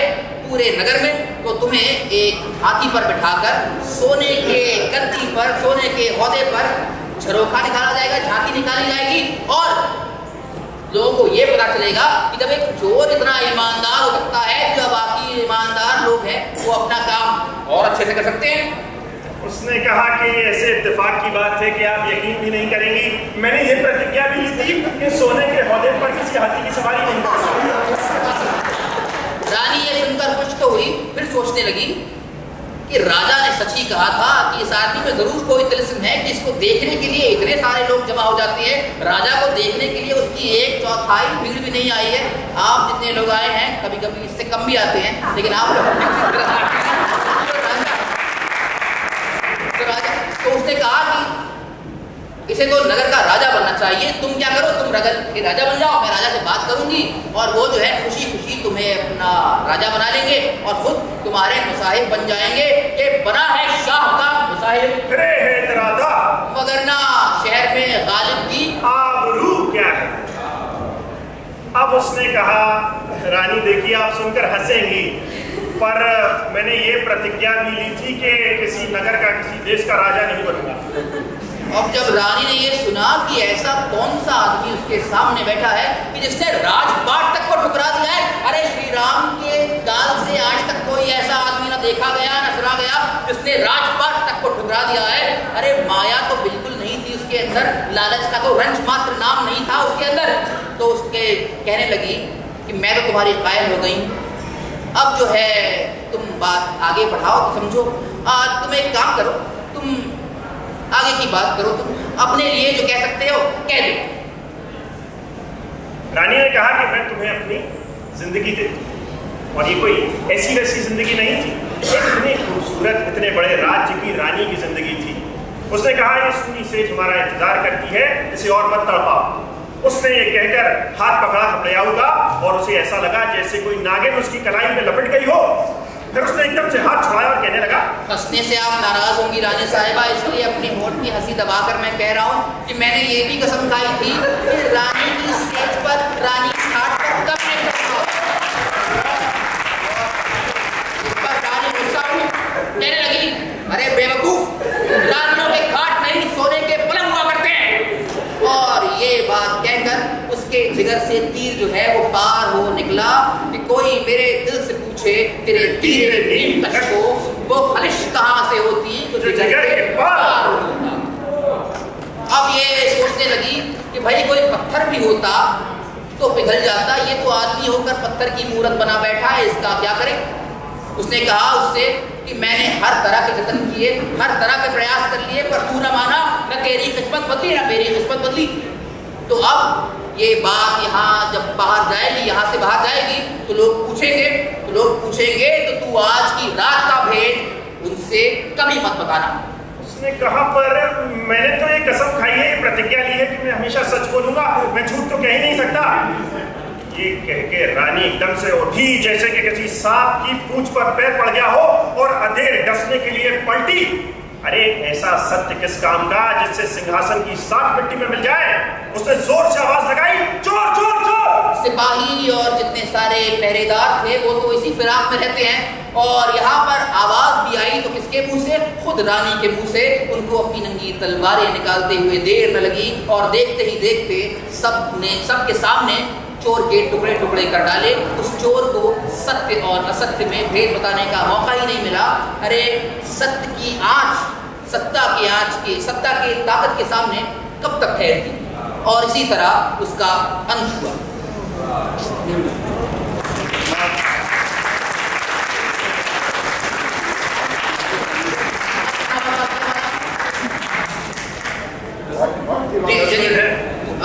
पूरे नगर में। तो तुम्हें एक हाथी पर बिठाकर सोने के गद्दी पर, सोने के ओहदे पर झरोखा निकाला जाएगा, झांकी निकाली जाएगी और लोगों को ये पता चलेगा कि जब एक चोर इतना ईमानदार हो सकता है, जो बाकी ईमानदार लोग हैं वो अपना काम और अच्छे से कर सकते हैं। उसने कहा कि ऐसे इत्तेफाक की बात है कि आप यकीन भी नहीं करेंगी, मैंने ये प्रतिज्ञा भी ली थी कि सोने के ओहदे पर किसी हाथी की सवारी नहीं करूंगी। रानी ये सुनकर खुश तो हुई, फिर सोचने लगी कि राजा ने सच ही कहा था कि इस आदमी में जरूर कोई तिलिस्म है कि इसको देखने के लिए इतने सारे लोग जमा हो जाते हैं। राजा को देखने के लिए उसकी 1/4 भीड़ भी नहीं आई है। आप जितने लोग आए हैं, कभी कभी इससे कम भी आते हैं, लेकिन आप लोग तो उसने कहा कि इसे तो नगर का राजा बनना चाहिए। तुम क्या करो, तुम नगर के राजा बन जाओ, मैं राजा से बात करूंगी और वो जो है खुशी खुशी तुम्हें अपना राजा बना लेंगे और खुद तुम्हारे मुसाहिब बन जाएंगे। ये बना है शाह का मुसाहिब। अरे है इरादा, वगरना शहर में गालिब की आबरू क्या है। अब उसने कहा, रानी देखिए आप सुनकर हंसेंगी, पर मैंने ये प्रतिज्ञा भी ली थी कि किसी नगर का, किसी देश का राजा नहीं बनूंगा। अब जब रानी ने ये सुना कि ऐसा कौन सा आदमी उसके सामने बैठा है कि जिसने राजपाट तक को ठुकरा दिया है, अरे श्री राम के काल से आज तक कोई ऐसा आदमी न देखा गया न सुना गया जिसने राजपाट तक को ठुकरा दिया है। अरे माया तो बिल्कुल नहीं थी उसके अंदर, लालच का तो रंज मात्र नाम नहीं था उसके अंदर। तो उसके कहने लगी कि मैं तो तुम्हारी कायल हो गई, अब जो है तुम बात आगे बढ़ाओ, समझो। तुम एक काम करो, तुम आगे की बात करो, तुम अपने लिए जो कह सकते हो कह दो। रानी ने कहा कि मैं तुम्हें अपनी जिंदगी देती हूँ, और ये कोई ऐसी वैसी जिंदगी नहीं थी, इतनी खूबसूरत, इतने बड़े राज्य की रानी की जिंदगी थी। उसने कहा ये सुनी सेठ हमारा इंतजार करती है, इसे और मत तड़पाओ। उसने ये कहकर हाथ पकड़ा खपड़िया होगा, और उसे ऐसा लगा जैसे कोई नागिन उसकी कलाई में लपट गई हो। फिर उसने एकदम से हाथ छुड़ाया और कहने लगा, हंसने से आप नाराज होंगी रानी साहिबा, इसलिए अपनी होठ की हंसी दबाकर मैं कह रहा हूँ कि मैंने ये भी कसम खाई थी कि रानी की स्टेज पर, रानी की ठाट पर कब नहीं करूँगा। इस पर रानी गुस्सा हुई, कहने लगी, अरे बेवकूफ, रानियों के घाट नहीं सोने के पलंग हुआ करते हैं। और ये बात कहकर उसके जिगर से तीर जो है वो पार हो निकला कि कोई मेरे दिल से पूछे तेरे तीर नीम कश को वो खलिश कहाँ से होती जो जिगर के पार होता। अब ये सोचने लगी कि भाई कोई पत्थर भी होता तो पिघल जाता, ये तो आदमी होकर पत्थर की मूरत बना बैठा है, इसका क्या करें। उसने कहा उससे कि मैंने हर तरह के जतन किए, हर तरह के प्रयास कर लिए, पर तू न माना, न तेरी किस्मत बदली न मेरी किस्मत बदली। तो अब ये बात यहाँ जब बाहर जाएगी, यहाँ से बाहर जाएगी तो लोग पूछेंगे तो तू आज की रात का भेद उनसे कभी मत बताना। उसने कहा, पर मैंने तो ये कसम खाई है, ये प्रतिज्ञा ली है कि मैं हमेशा सच बोलूंगा, मैं झूठ तो कह ही नहीं सकता। ये कह के रानी एकदम से उठी जैसे कि किसी सांप की पूंछ पर पैर पड़ गया हो और अधेड़ डसने के लिए पलटी। अरे ऐसा सत्य किस काम का जिससे सिंहासन की साख मिट्टी में मिल जाए। उसने जोर से आवाज लगाई, चोर चोर चोर। सिपाही और जितने सारे पहरेदार थे वो तो इसी फिराक में रहते हैं, और यहाँ पर आवाज भी आई तो किसके मुंह से, खुद रानी के मुंह से। उनको अपनी नंगी तलवारें निकालते हुए देर न लगी, और देखते ही देखते सबके सामने चोर के टुकड़े टुकड़े कर डाले। उस चोर को सत्य और असत्य में भेद बताने का मौका ही नहीं मिला। अरे सत्य की आंच, सत्ता के ताकत के सामने कब तक ठहरती, और इसी तरह उसका अंत हुआ।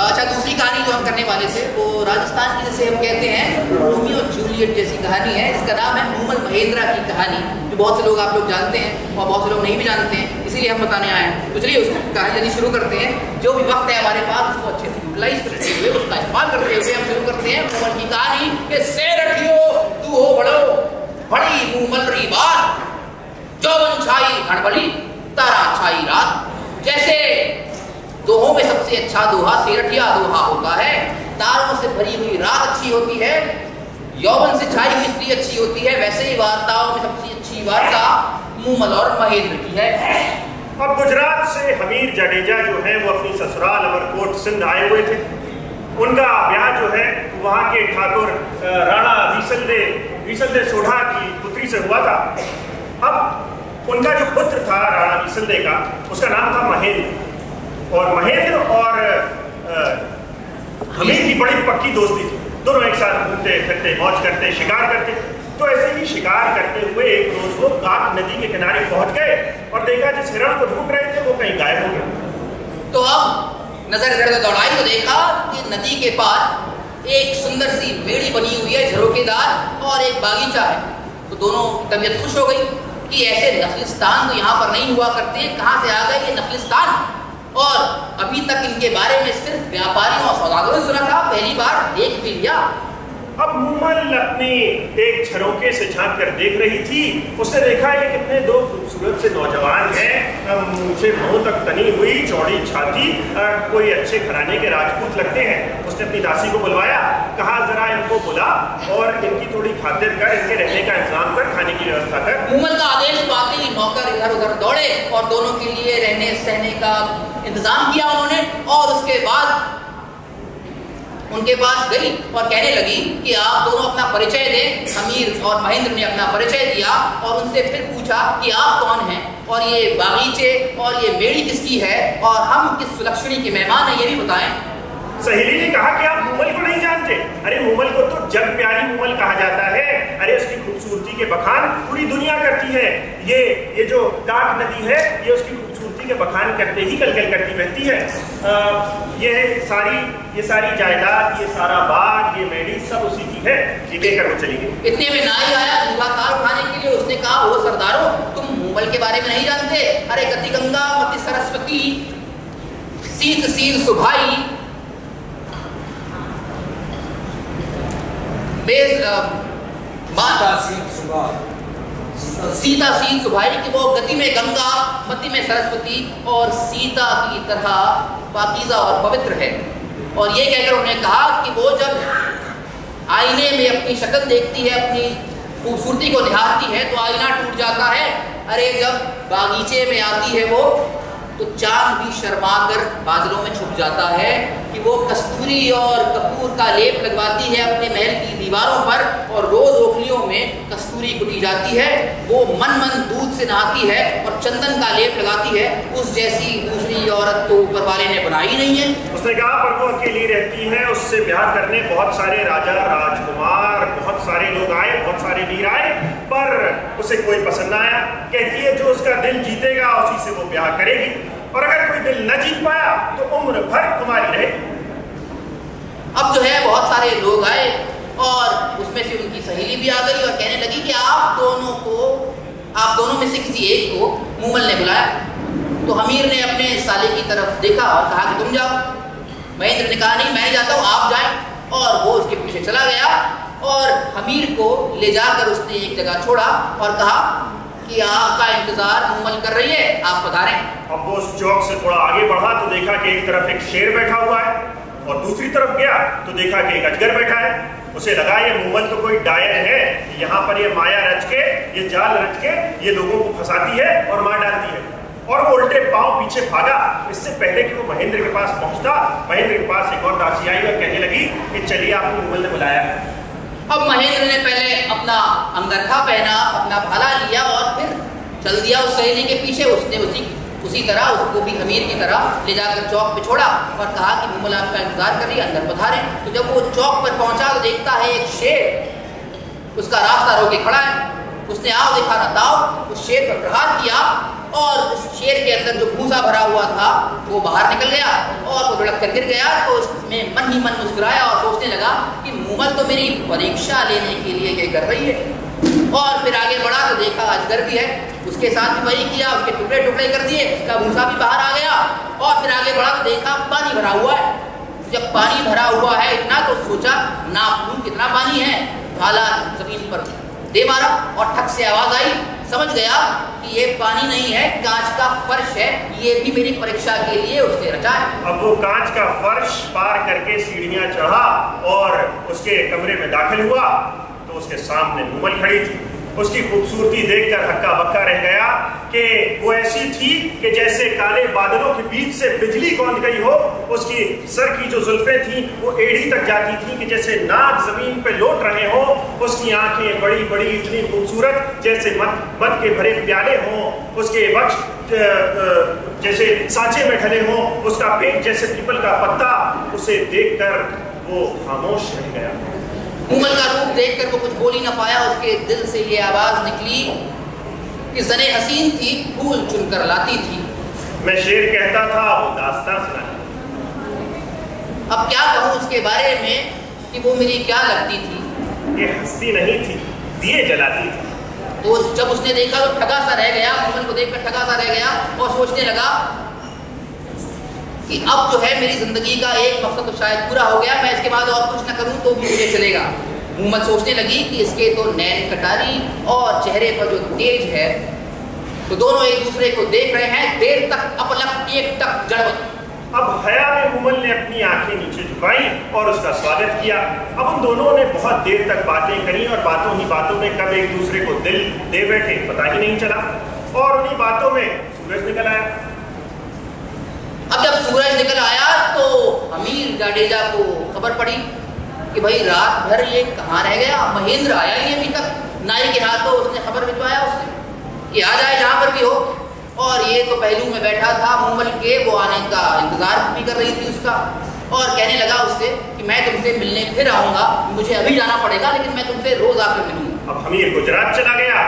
अच्छा, दूसरी कहानी जो हम करने वाले थे वो राजस्थान की, जैसे हम कहते हैं रोमियो और जूलियट जैसी कहानी है। इसका नाम है मूमल महेंद्रा की कहानी, जो बहुत से लोग आप लोग जानते हैं और बहुत से लोग नहीं भी जानते हैं, इसीलिए हम बताने आए हैं। तो चलिए उसकी कहानी जल्दी शुरू करते हैं। जो भी वक्त है हमारे पास उसको अच्छे से यूटिलाइज करते हुए, उसका इस्तेमाल करते हुए हम शुरू करते हैं मूमल की कहानी के सेरठियो तू हो बड़ो बड़ी मूमल री बात, जौवन छाई हड़बड़ी तारा छाई रात। जैसे दोहों में सबसे अच्छा दोहा सेरठिया दोहा होता है। तारों से भरी हुई रात अच्छी होती है, यौवन से छाई हुई स्त्री अच्छी होती है, वैसे ही वार्ताओं में सबसे अच्छी वार्ता मूमल और महेंद्र की है। अब गुजरात से हमीर जडेजा जो है वो अपनी ससुराल अमरकोट सिंध आए हुए थे। उनका ब्याह जो है वहाँ के ठाकुर राणा विसलदे सोढ़ा की पुत्री से हुआ था। अब उनका जो पुत्र था राणा विसलदे का, उसका नाम था महेंद्र। और महेंद्र और हमीर की बड़ी पक्की दोस्ती थी। दोनों एक साथ घूमते फिरते, मौज करते, शिकार करते। तो ऐसे ही शिकार करते हुए एक रोज वो काक नदी के किनारे पहुंच गए और देखा जिस हिरण को ढूंढ रहे थे वो कहीं गायब हो गया। तो अब नजर दौड़ाई तो देखा कि नदी के पार एक सुंदर सी बेड़ी बनी हुई है, झरोकेदार, और एक बागीचा है। तो दोनों तबीयत खुश हो गई कि ऐसे नफलिस्तान तो यहाँ पर नहीं हुआ करते, कहाँ से आ गए ये नफलिस्तान। और अभी तक इनके बारे में सिर्फ व्यापारियों और सौदागरों ने सुना था, पहली बार देख भी लिया। अब मूमल अपनी एक झरोके से झांक कर देख रही थी। उसने देखा कि कितने दो खूबसूरत से नौजवान हैं, मुझे मुंह तक तनी हुई, चौड़ी छाती, कोई अच्छे घराने के राजपूत लगते हैं। उसने अपनी दासी को बुलवाया, कहा जरा इनको बुला और इनकी थोड़ी खातिर कर, इनके रहने का इंतजाम कर, खाने की व्यवस्था कर। मूमल का आदेश पाते ही नौकर इधर उधर दौड़े और दोनों के लिए रहने सहने का इंतजाम किया उन्होंने। और उसके बाद उनके पास गई और कहने लगी कि आप दोनों अपना परिचय दें। हमीर और महेंद्र ने अपना परिचय दिया और उनसे फिर पूछा कि आप कौन हैं और ये बागीचे और ये मेड़ी किसकी है और हम किस सुलक्षणी के मेहमान हैं, ये भी बताएं। सहेली ने कहा कि आप मूमल को नहीं जानते। अरे मूमल को तो जग प्यारी मूमल कहा जाता है। अरे उसकी खूबसूरती के बखान पूरी दुनिया करती है। ये जो डाक नदी है, ये उसकी खूबसूरती के बखान करते ही कलकल करती बहती है। ये सारी जायदाद, ये सारा बाग, ये मेड़ी सब उसी की है। ये कहकर वो चली गई। इतने में नाई आया दूल्हा तार उठाने के लिए। उसने कहा, ओ सरदारों, तुम मूमल के बारे में नहीं जानते? अरे गति गंगा मति सरस्वती सीत सील सुभाई सीता सील सुभाई कि वो गति में गंगा, मति में सरस्वती और सीता की तरह पाकीज़ा और पवित्र है। और ये कहकर उन्होंने कहा कि वो जब आईने में अपनी शक्ल देखती है, अपनी खूबसूरती को निहारती है तो आईना टूट जाता है। अरे जब बागीचे में आती है वो तो चांद भी शर्माकर बादलों में छुप जाता है कि वो कस्तूरी और कपूर का लेप लगवाती है अपने महल की दीवारों पर और रोज ओखलियों में कस्तूरी कुटी जाती है। वो मन मन दूध से नहाती है और चंदन का लेप लगाती है। उस जैसी दूसरी औरत तो ऊपर वाले ने बनाई नहीं है। उसने कहा, पर वो अकेली रहती है, उससे ब्याह करने बहुत सारे राजा राजकुमार, बहुत सारे लोग आए, बहुत सारे वीर आए, पर उसे कोई पसंद ना आया। कहती है जो उसका दिल जीतेगा उसी से वो ब्याह करेगी, और अगर कोई दिल न जीत पाया तो उम्र भर कुमारी रहेगी। अब जो है बहुत सारे लोग आए और उसमें से उनकी सहेली भी आ गई और कहने लगी कि आप दोनों में से किसी एक को मूमल ने बुलाया। तो हमीर ने अपने साले की तरफ देखा और कहा कि तुम जाओ। महेंद्र ने कहा, नहीं मैं नहीं जाता हूँ, आप जाएं। और वो उसके पीछे चला गया और हमीर को ले जाकर उसने एक जगह छोड़ा और कहा कि आपका इंतजार मूमल कर रही है, आप पधारें। अब वो उस चौक से थोड़ा आगे बढ़ा तो देखा कि एक तरफ एक शेर बैठा हुआ है और दूसरी तरफ गया तो देखा कि एक अजगर बैठा है। उसे लगा ये मूमल तो कोई डायर है, यहाँ पर ये माया रच के, ये जाल रच के ये लोगों को फंसाती है और मार डालती है। और वो उल्टे पांव पीछे भागा। इससे पहले कि वो महेंद्र के पास पहुंचता, महेंद्र के पास एक और दासी आई और कहने लगी कि चलिए आपको मूमल ने बुलाया। अब महेंद्र ने पहले अपना अंगरखा पहना, अपना भाला लिया और फिर चल दिया उस सहेली के पीछे। उसने उसी तरह उसको भी हमीर की तरह ले जाकर चौक पे छोड़ा और कहा कि मूमल आपका इंतजार कर रही है, अंदर पधारें। तो जब वो चौक पर पहुंचा तो देखता है एक शेर उसका रास्ता रोके खड़ा है। उसने आओ देखा ना दाव, उस शेर पर प्रहार किया और उस शेर के अंदर जो भूसा भरा हुआ था वो बाहर निकल गया और वो लुढ़क कर गिर गया। तो उसमें मन ही मन मुस्कुराया और सोचने लगा कि मूमल तो मेरी परीक्षा लेने के लिए ये कर रही है। और फिर आगे बढ़ा तो देखा अजगर भी है, उसके साथ भी वही किया, उसके टुकड़े टुकड़े कर दिए, उसका भूसा भी बाहर आ गया। और फिर आगे बढ़ा तो देखा पानी भरा हुआ है। जब पानी भरा हुआ है इतना तो सोचा नाप लूं कितना पानी है, भाला जमीन पर दे मारा और ठक से आवाज आई। समझ गया कि ये पानी नहीं है, कांच का फर्श है, ये भी मेरी परीक्षा के लिए उसने रचा है। अब वो कांच का फर्श पार करके सीढ़ियां चढ़ा और उसके कमरे में दाखिल हुआ तो उसके सामने मूमल खड़ी थी। उसकी खूबसूरती देखकर हक्का बक्का रह गया कि वो ऐसी थी कि जैसे काले बादलों के बीच से बिजली कौंध गई हो। उसकी सर की जो जुल्फें थी वो एड़ी तक जाती थी कि जैसे नाग जमीन पे लौट रहे हो। उसकी आंखें बड़ी बड़ी इतनी खूबसूरत जैसे मद के भरे प्याले हों। उसके वक्ष जैसे सांचे में ढले हों। उसका पेट जैसे पीपल का पत्ता। उसे देखकर वो खामोश रह गया। मूमल का रूप देखकर वो कुछ बोल ही ना पाया। उसके दिल से ये आवाज निकली कि ज़ने हसीन थी, फूल चुनकर लाती थी। मैं शेर कहता था, वो दास्तान सुनाती। अब क्या कहूँ उसके बारे में कि वो मेरी क्या लगती थी। ये हंसती नहीं थी, दिए जलाती थी। तो जब उसने देखा तो ठगा सा रह गया। मूमल को देखकर ठगा सा रह गया और सोचने लगा कि अब जो है मेरी जिंदगी का एक मकसद तो शायद पूरा हो गया। मैं इसके बाद और कुछ ना करूं तो भी मुझे चलेगा। मूमल सोचने लगी कि इसके तो नैन कटारी और चेहरे पर जो तेज है, तो दोनों एक दूसरे को देख रहे हैं। देर तक अपलक एक टक जड़वत। अब हया में मूमल ने अपनी आंखें नीचे झुकाई और उसका स्वागत किया। अब उन दोनों ने बहुत देर तक बातें करी और बातों ही बातों में कब एक दूसरे को दिल दे बैठे पता ही नहीं चला। और उन्हीं बातों में सूरज निकल आया। अब जब सूरज निकल आया तो अमीर जाडेजा को खबर पड़ी कि भाई रात भर ये कहाँ रह गया, महेंद्र आया ही अभी तक। नाई के हाथों उसने खबर भिजवाया उससे कि आ जाए जहाँ पर भी हो। और ये तो पहलू में बैठा था मूमल के, वो आने का इंतजार भी कर रही थी उसका। और कहने लगा उससे कि मैं तुमसे मिलने फिर आऊँगा, मुझे अभी जाना पड़ेगा लेकिन मैं तुमसे रोज आकर मिलूंगा। अब अमीर गुजरात चला गया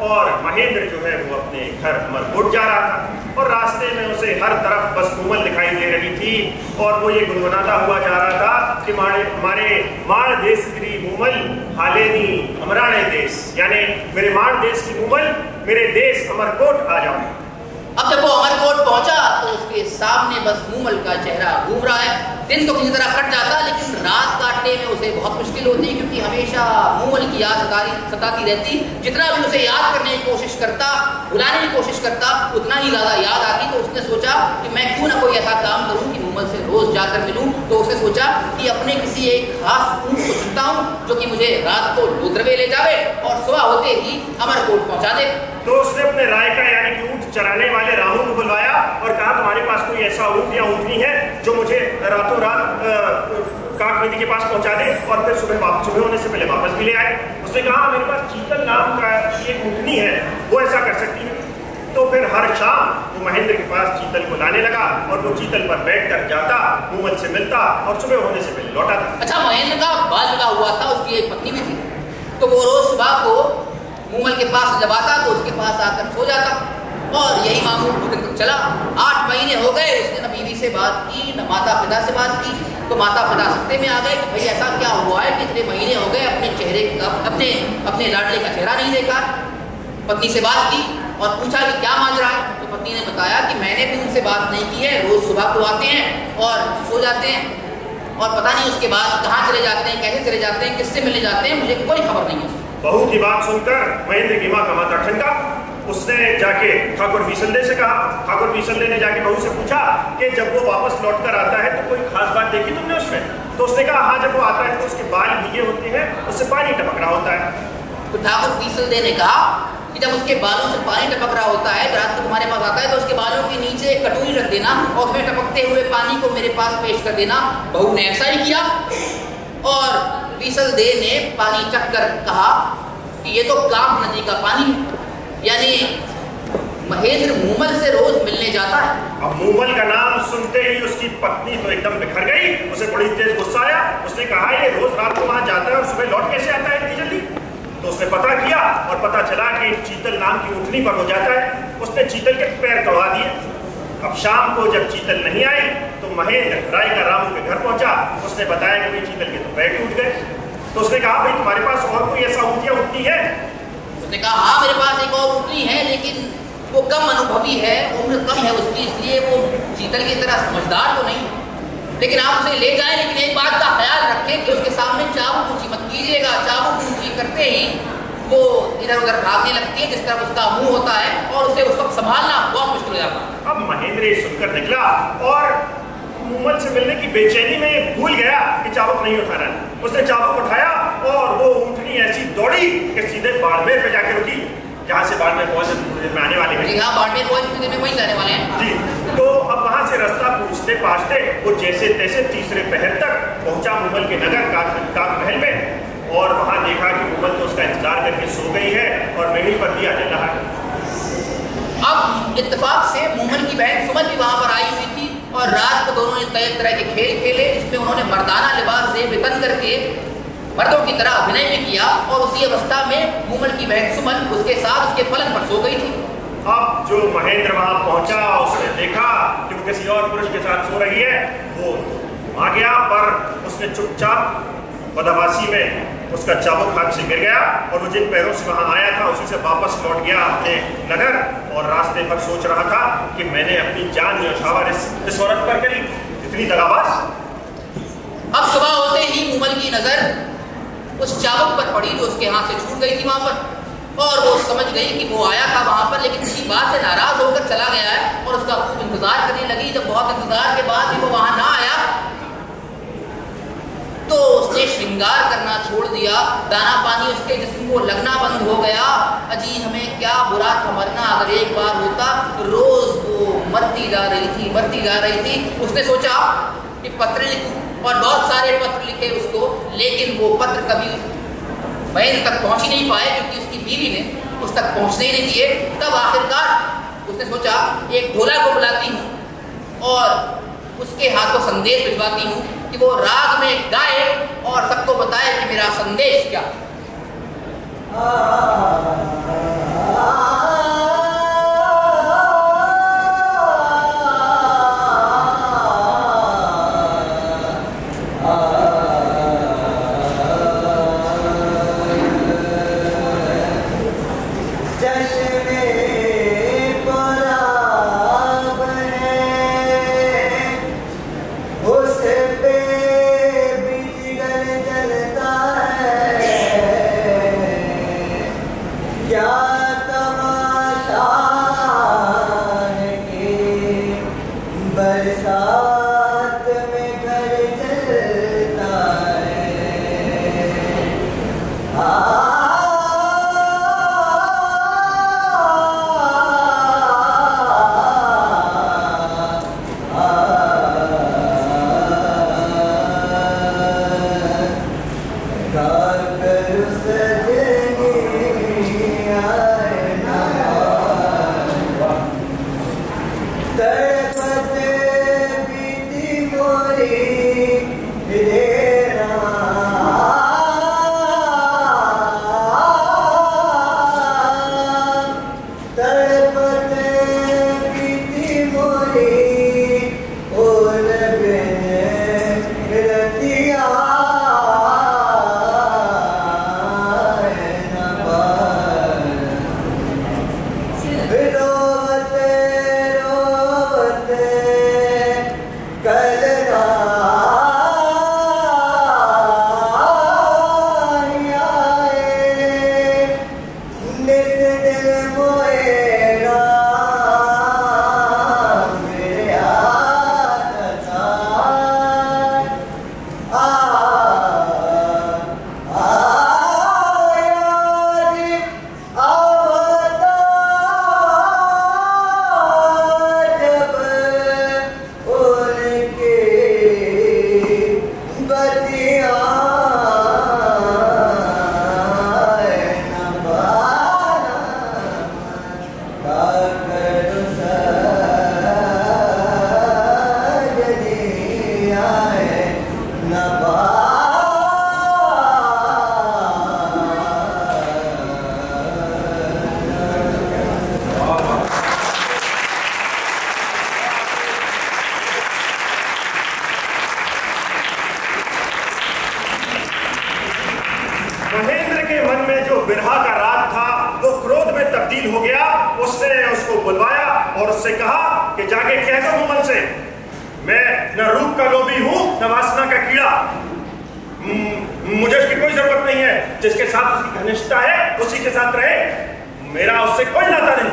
और महेंद्र जो है वो अपने घर अमरकोट जा रहा था। और रास्ते में उसे हर तरफ बस मूमल दिखाई दे रही थी और वो ये गुनगुनाता हुआ जा रहा था कि हमारे माण देश गिरी मूमल हालेनी अमराणे देश, यानी मेरे माण देश की मूमल मेरे देश अमरकोट आ जाओ। अब जब वो अमरकोट पहुंचा तो उसके सामने बस मूमल का चेहरा घूम रहा है। दिन तो किसी तरह कट जाता लेकिन रात काटने में उसे बहुत मुश्किल होती क्योंकि हमेशा मूमल की याद सताती रहती। जितना भी उसे याद करने की कोशिश करता, भुलाने की कोशिश करता, उतना ही ज़्यादा याद आती। तो उसने सोचा कि मैं क्यों ना कोई ऐसा काम करूं कि मूमल से रोज जाकर मिलूं। तो उसने सोचा कि अपने किसी एक खास ऊँट को चुनता हूँ जो कि मुझे रात को लोद्रवे ले जावे और सुबह होते ही अमरकोट पहुँचा दे। तो उसने अपने रायका यानी कि ऊँट चराने वाले रामू को बुलवाया और कहा तुम्हारे पास कोई ऐसा ऊँट या ऊँटनी है जो मुझे रातों रात काक नदी के पास पहुंचा दे और फिर सुबह होने से पहले वापस भी ले आए। उसने कहा मेरे पास चीतल नाम का एक ऊँटनी है, वो ऐसा कर सकती है। तो फिर हर शाम वो महेंद्र के पास चीतल को लाने लगा और वो चीतल पर बैठकर जाता, मूमल से मिलता और सुबह होने से पहले लौटा था। अच्छा, महेंद्र का बाल लगा हुआ था, उसकी एक पत्नी भी थी। तो वो रोज सुबह को मूमल के पास जब आता तो उसके पास आकर सो जाता और यही मामूल चला। 8 महीने हो गए, उसने न बीवी से बात की न माता पिता से बात की। तो माता पिता सत्ते में आ गए कि भाई ऐसा क्या हुआ है कि इतने महीने हो गए अपने चेहरे का अपने लाडले का चेहरा नहीं देखा। पत्नी से बात की और पूछा कि क्या माजरा है। तो पत्नी ने बताया कि मैंने भी उनसे बात नहीं की है, रोज सुबह को आते हैं और सो जाते हैं और पता नहीं उसके बाद कहाँ चले जाते हैं, कैसे चले जाते हैं, किससे मिलने जाते हैं, मुझे कोई खबर नहीं है। बहू की बात सुनकर महेंद्र की माँ का माथा ठनका। उसने जाके ठाकुर बीसल्ले से कहा। ठाकुर बीसल्ले ने जाके बहू से पूछा कि जब वो वापस लौट कर आता है तो कोई खास बात देखी तुमने उसमें? तो उसने कहा हाँ, जब वो आता है तो उसके बाल भीगे होते हैं, उससे पानी टपक रहा होता है। तो ठाकुर बीसल्ले ने कहा कि जब उसके बालों से पानी टपक रहा होता है, रात को तुम्हारे पास आता है तो उसके बालों के नीचे एक कटोरी रख देना और उसमें टपकते हुए पानी को मेरे पास पेश कर देना। बहू ने ऐसा ही किया और बीसल्ले ने पानी चख कर कहा कि ये तो काक नदी का पानी है। यानी महेंद्र मूमल से रोज मिलने जाता है। अब मूमल का नाम सुनते ही उसकी पत्नी तो एकदम बिखर गई। उसे बड़ी तेज गुस्सा आया। उसने कहा ये रोज रात को वहां जाता है और सुबह लौट कैसे आता है इतनी जल्दी? तो उसने पता किया और पता चला कि चीतल नाम की ऊँटनी पर हो जाता है। उसने चीतल के पैर तोड़ा दिए। अब शाम को जब चीतल नहीं आई तो महेंद्र रायका रामू के घर पहुंचा। उसने बताया कि चीतल के तो पैर टूट गए। तो उसने कहा भाई तुम्हारे पास और कोई ऐसा ऊँट या ऊँटनी है? उसने कहा हाँ, मेरे पास एक और ऊँटनी है लेकिन वो कम अनुभवी है, उम्र कम है उसकी, इसलिए वो चीतल की तरह समझदार तो नहीं। लेकिन आप उसे ले जाएं, लेकिन एक बात का ख्याल रखें कि उसके सामने चाबुक ऊँची मत कीजिएगा। चाबुक ऊँची करते ही वो इधर उधर भागने लगती है जिस तरह उसका मुंह होता है और उसे उस वक्त संभालना बहुत मुश्किल हो जाता है। अब महेंद्र सुनकर निकला और मूमल से मिलने की बेचैनी में भूल गया कि चाबुक नहीं उठाना है। उसने चाबुक उठाया और वो ऊँटनी ऐसी दौड़ी कि सीधे बाड़मेर पे जाके रुकी, जहाँ से बाड़मेर पहुँच आने वाले हैं। जी हाँ, बाड़मेर पहुँच में वहीं जाने वाले हैं जी। तो अब वहाँ से रास्ता पूछते पाछते वो जैसे तैसे तीसरे पहर तक पहुँचा मूमल के नगर काक महल में और वहाँ देखा कि मूमल तो उसका इंतजार करके सो गई है और मेहड़ी पर दिया जल रहा है। अब इत्तेफाक से मूमल की बहन सुमन भी वहाँ पर आई हुई थी और रात को दोनों ने कई तरह के खेल खेले जिसमें उन्होंने मर्दाना लिबास से वितन करके मर्दों की तरह अभिनय भी किया और उसी अवस्था में मूमल की बहन सुमन उसके साथ उसके पलंग पर सो गई थी। अब जो महेंद्र वहां पहुंचा उसने देखा कि वो किसी और पुरुष के साथ सो रही है। वो आ गया पर उसने चुपचाप बदमाशी में उसका चाबुक हाथ से गिर गया और वो जिन पैरों से वहां आया था उसी से वापस लौट गया अपने नगर और रास्ते पर सोच रहा था कि मैंने अपनी जान न्यौछावर इस औरत पर करी, इतनी दगाबाज। अब सुबह होते ही मूमल की नजर उस चाबुक पर पड़ी जो उसके हाथ से छूट गई थी वहां पर, और वो समझ गई कि वो आया था वहां पर लेकिन किसी बात से नाराज होकर चला गया है और उसका खूब इंतजार करने लगी। जब बहुत इंतजार के बाद भी वो वहां ना आया तो उसने श्रृंगार करना छोड़ दिया, दाना पानी उसके जिस्म को लगना बंद हो गया। अजी हमें क्या बुरा था मरना, अगर एक बार होता। रोज वो मरती जा रही थी। उसने सोचा कि पत्र लिखूं और बहुत सारे पत्र लिखे उसको, लेकिन वो पत्र कभी महेंद्र तक पहुंच ही नहीं पाए क्योंकि उसकी बीवी ने उस तक पहुंचने ही नहीं दिए। तब आखिरकार उसने सोचा एक ढोला को बुलाती हूँ और उसके हाथों संदेश भिजवाती हूँ कि वो राग में गाए और सबको बताए कि मेरा संदेश क्या। महेंद्र के मन में जो बिरहा का राग था वो क्रोध में तब्दील हो गया। उसने उसको बुलवाया और उससे कहा कि जाके कह दो मुमल से मैं न रूप का लोभी हूं न वासना का कीड़ा। मुझे उसकी कोई जरूरत नहीं है। जिसके साथ उसकी घनिष्ठता है उसी के साथ रहे, मेरा उससे कोई नाता नहीं।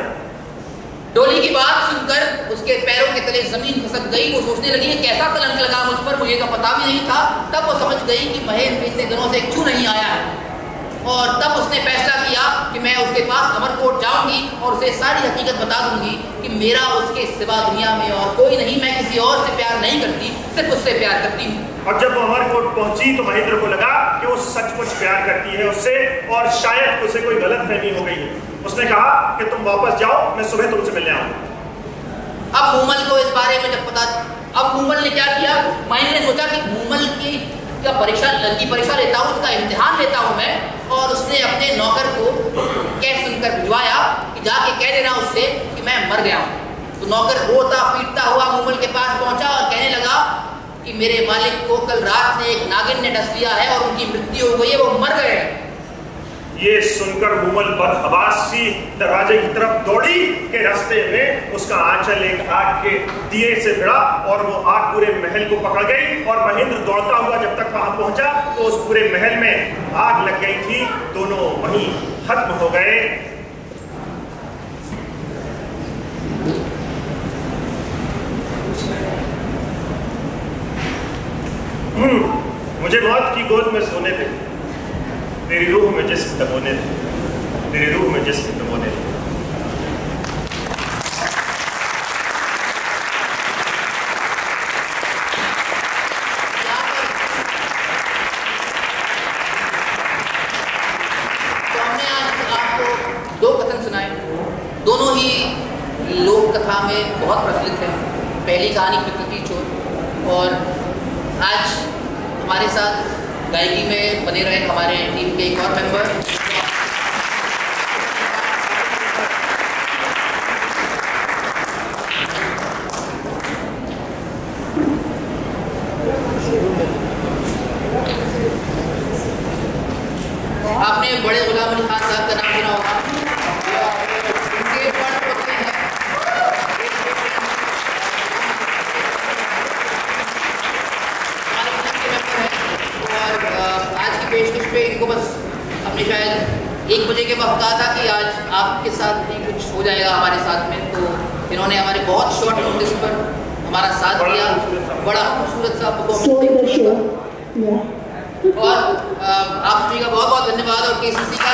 डोली की बात सुनकर उसके पैरों के तले जमीन खसक गई। वो सोचने लगी कि कैसा कलंक लगा मुझ पर, मुझे तो पता भी नहीं था। तब वो समझ गई कि महेंद्र इतने दिनों से क्यों नहीं आया है, और तब उसने फैसला किया कि मैं उसके पास अमरकोट जाऊंगी और उसे सारी हकीकत बता दूंगी कि मेरा उसके सिवा दुनिया में और कोई नहीं, मैं किसी और से प्यार नहीं करती, सिर्फ उससे प्यार करती हूँ। और जब वो अमरकोट पहुंची तो महेंद्र को लगा कि वो सचमुच प्यार करती है उससे, और शायद उसे कोई गलतफहमी हो गई है। उसने कहा कि तुम वापस जाओ, मैं सुबह तुमसे मिलने आऊंगा। अब मूमल को इस बारे में जब पता, अब मूमल ने क्या किया, महेंद्र ने सोचा कि मूमल की परीक्षा लेता हूँ, उसका इम्तिहान लेता हूँ मैं। और उसने अपने नौकर को कैसे सुनकर भिजवाया कि जाके कह देना उससे कि मैं मर गया हूँ। तो नौकर रोता पीटता हुआ मूमल के पास पहुंचा और कहने लगा कि मेरे मालिक को कल रात में एक नागिन ने डस लिया है और उनकी मृत्यु हो गई है, वो मर गए हैं। ये सुनकर मुमल बदहवास सी दरवाजे की तरफ दौड़ी कि रास्ते में उसका आंचल एक आग के दिए से भिड़ा और वो आग पूरे महल को पकड़ गई। और महेंद्र दौड़ता हुआ जब तक वहां पहुंचा तो उस पूरे महल में आग लग गई थी। दोनों वहीं खत्म हो गए। मुझे मौत की गोद में सोने दे, तेरी रूह में जिस्म दबोने दे, तेरी रूह में जिस्म दबोने दे। तो हमने आज आपको दो कथन सुनाए, दोनों ही लोक कथा में बहुत प्रचलित है। पहली कहानी प्रकृति चोर, और आज हमारे साथ गायकी में बने रहे हमारे टीम के एक और मेंबर आपने बड़े गुलाम अली खान साहब का नाम सुना होगा। उनके पढ़ते हैं आज की पेशकश पे इनको बस हमने शायद 1 बजे के वक्त कहा था कि आज आपके साथ भी कुछ हो जाएगा हमारे साथ में, तो इन्होंने हमारे बहुत शॉर्ट नोटिस पर हमारा साथ दिया। बड़ा खूबसूरत सा परफॉर्मेंस और आप सभी का बहुत बहुत धन्यवाद। और KCC का